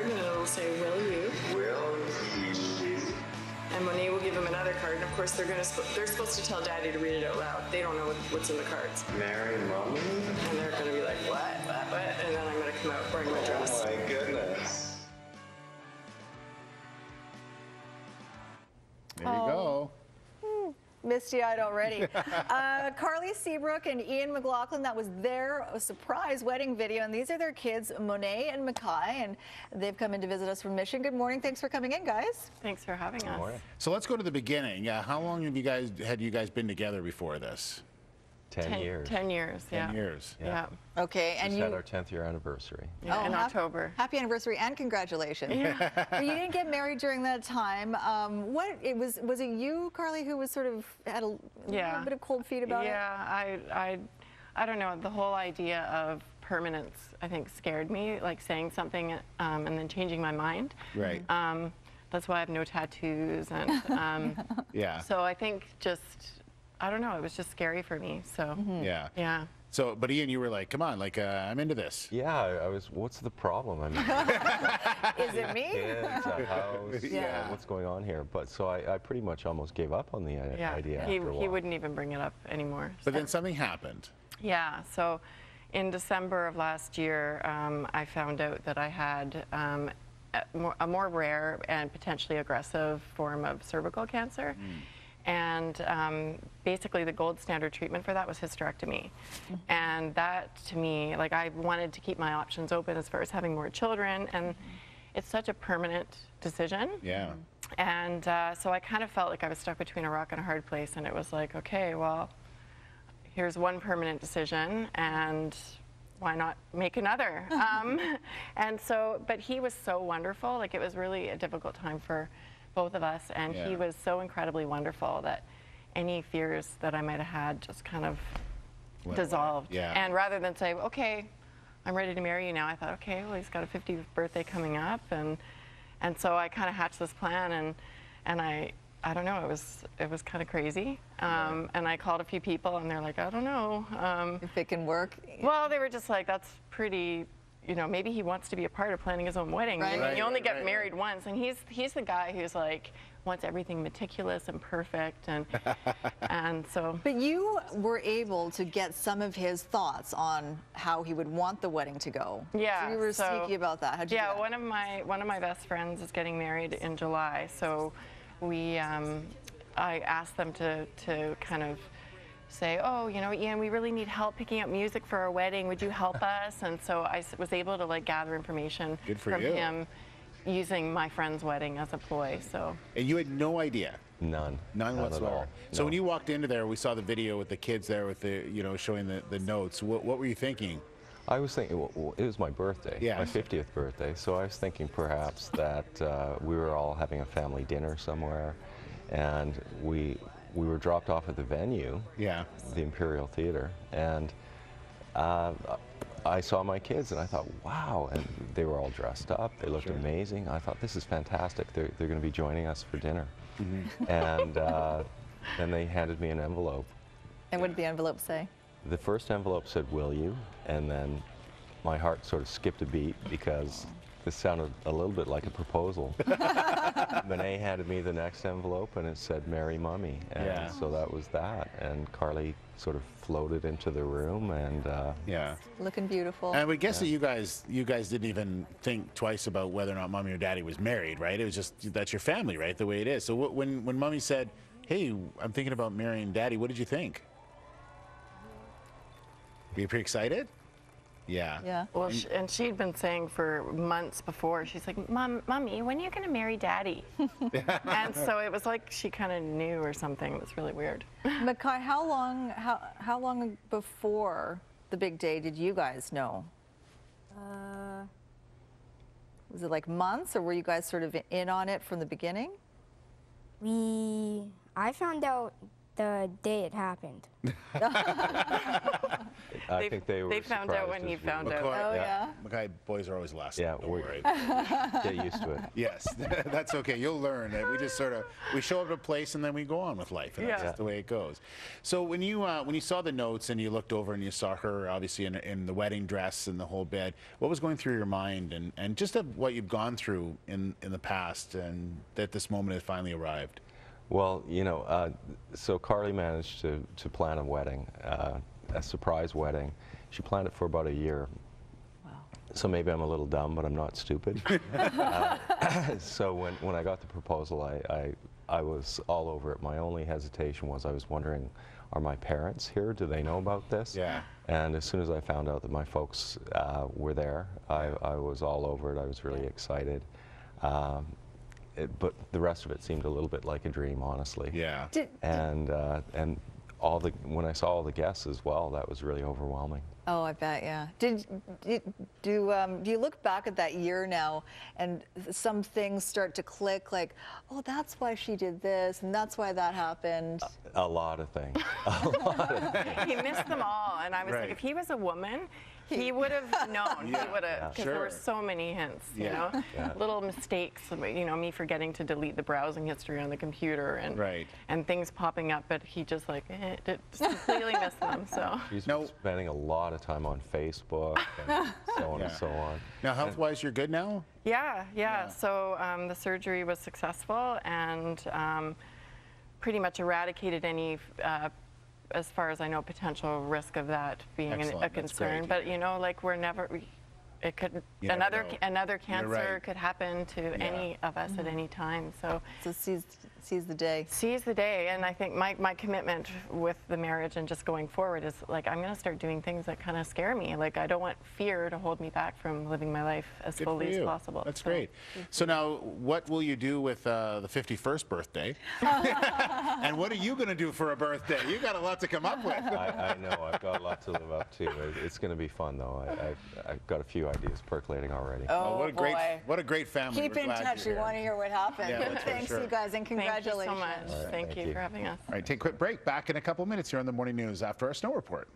card, and it'll say, will you? Will you? And Monet will give him another card, and of course they're supposed to tell Daddy to read it out loud. They don't know what's in the cards. Marry Mommy? And they're going to be like, what? And then I'm going to come out wearing my dress. Oh my goodness. There you go. Misty-eyed already. Carly Seabrook and Ian McLaughlin, that was their surprise wedding video, and these are their kids, Monet and Mackay, and they've come in to visit us from Mission. Good morning. Thanks for coming in, guys. Thanks for having us. So let's go to the beginning. How long have you guys been together before this? 10 years. 10 years, yeah. 10 years. Yeah. Okay, and Just you had our 10th year anniversary. Yeah, in October. Happy anniversary and congratulations. Yeah. But you didn't get married during that time. Was it you, Carly, who was sort of had a little bit of cold feet about it? Yeah, I don't know. The whole idea of permanence, I think, scared me. Like saying something and then changing my mind. Right. That's why I have no tattoos, and Yeah. so I think I don't know. It was just scary for me. So Yeah. yeah. So, but Ian, you were like, come on, like, I'm into this. Yeah, I was, what's the problem? I mean, Is it me? kids, a house, Yeah. what's going on here? But so I pretty much almost gave up on the idea after a while. He wouldn't even bring it up anymore. But then something happened. Yeah, so in December of last year, I found out that I had a more rare and potentially aggressive form of cervical cancer. And basically the gold standard treatment for that was hysterectomy. And that, to me, like, I wanted to keep my options open as far as having more children, and it's such a permanent decision. Yeah. And so I kind of felt like I was stuck between a rock and a hard place, and it was like, okay, well, here's one permanent decision, and why not make another? And so, but he was so wonderful. Like, it was really a difficult time for both of us, and he was so incredibly wonderful that any fears that I might have had just kind of dissolved. Yeah. And rather than say, okay, I'm ready to marry you now, I thought, okay, well, he's got a 50th birthday coming up, and so I kind of hatched this plan, and I don't know, it was kind of crazy. And I called a few people, and they're like, I don't know. If it can work. Well, they were just like, that's pretty, you know, maybe he wants to be a part of planning his own wedding. Right. I mean, you only get married once, and he's the guy who's like, wants everything meticulous and perfect, and so. But you were able to get some of his thoughts on how he would want the wedding to go. Yeah. So you were sneaky about that. How'd you do that? one of my best friends is getting married in July, so we I asked them to kind of say, oh, you know, Ian, we really need help picking up music for our wedding. Would you help us? And so I was able to like gather information from him using my friend's wedding as a ploy. So. And you had no idea? None. None whatsoever. all. So No. when you walked into there, we saw the video with the kids there with the, you know, showing the notes. What were you thinking? I was thinking, well, it was my birthday, Yeah. my 50th birthday, so I was thinking perhaps that we were all having a family dinner somewhere, and we were dropped off at the venue, Yeah. the Imperial Theater, and I saw my kids, and I thought, wow, and they were all dressed up, they looked amazing. I thought, this is fantastic, they're going to be joining us for dinner. And then they handed me an envelope. And what did the envelope say? The first envelope said, will you? And then my heart sort of skipped a beat because this sounded a little bit like a proposal. Monet handed me the next envelope and it said, marry Mommy. And so that was that. And Carly sort of floated into the room, and Yeah. Looking beautiful. And I would guess that you guys didn't even think twice about whether or not Mommy or Daddy was married, right? It was just, that's your family, right? The way it is. So when Mommy said, hey, I'm thinking about marrying Daddy, what did you think? Were you pretty excited? Yeah. Yeah. Well, and she'd been saying for months before, she's like, Mommy, when are you going to marry Daddy? And so it was like she kind of knew or something. It was really weird. Mackay, how long before the big day did you guys know? Was it like months, or were you guys sort of in on it from the beginning? I found out the day it happened. I think they were found out when surprised he as we found were. out. Oh, yeah. Mackay, boys are always last. Yeah, Don't we- worry. Get used to it. Yes, that's okay. You'll learn. We just sort of we show up at a place and then we go on with life, and that's Yeah. just the way it goes. So when you saw the notes and you looked over and you saw her obviously in the wedding dress and the whole bed, what was going through your mind and just of what you've gone through in the past and that this moment has finally arrived? Well, you know, so Carly managed to plan a wedding, a surprise wedding. She planned it for about a year. Wow. So maybe I'm a little dumb, but I'm not stupid. So when I got the proposal, I was all over it. My only hesitation was I was wondering, are my parents here? Do they know about this? Yeah. And as soon as I found out that my folks were there, I was all over it. I was really excited. But the rest of it seemed a little bit like a dream, honestly. Yeah. And when I saw all the guests as well, that was really overwhelming. Oh, I bet, yeah. Do you look back at that year now and some things start to click, like, oh, that's why she did this and that's why that happened? A lot of things. A lot of things. He missed them all, and I was Right. like, if he was a woman, he would have known. Yeah. He would have, because there Sure. were so many hints, you Yeah. know, Yeah. little mistakes, you know, me forgetting to delete the browsing history on the computer, and Right. and things popping up, but he just like just completely missed them. So She's No. been spending a lot of time on Facebook and so on Yeah. and so on. Now, health-wise, you're good now? yeah. So the surgery was successful and pretty much eradicated any. As far as I know, potential risk of that being Excellent. a That's concern. great. But you know, like it could You never know. another cancer right. could happen to any of us at any time. So So seize the day. seize the day. And I think my commitment with the marriage and just going forward is like I'm going to start doing things that kind of scare me. Like I don't want fear to hold me back from living my life as Good fully for as you. possible. That's So- great. So now, what will you do with the 51st birthday? And what are you going to do for a birthday? You got a lot to come up with. I know, I've got a lot to live up to. It's going to be fun, though. I've got a few ideas percolating already. Oh, what a great family. Keep We're in glad touch. you're We here. want to hear what happened. Yeah, that's for Thanks, sure. you guys, and Thank you congratulations. so much. All right, Thank thank you you. for having us. All right, take a quick break. Back in a couple minutes here on the Morning News after our snow report.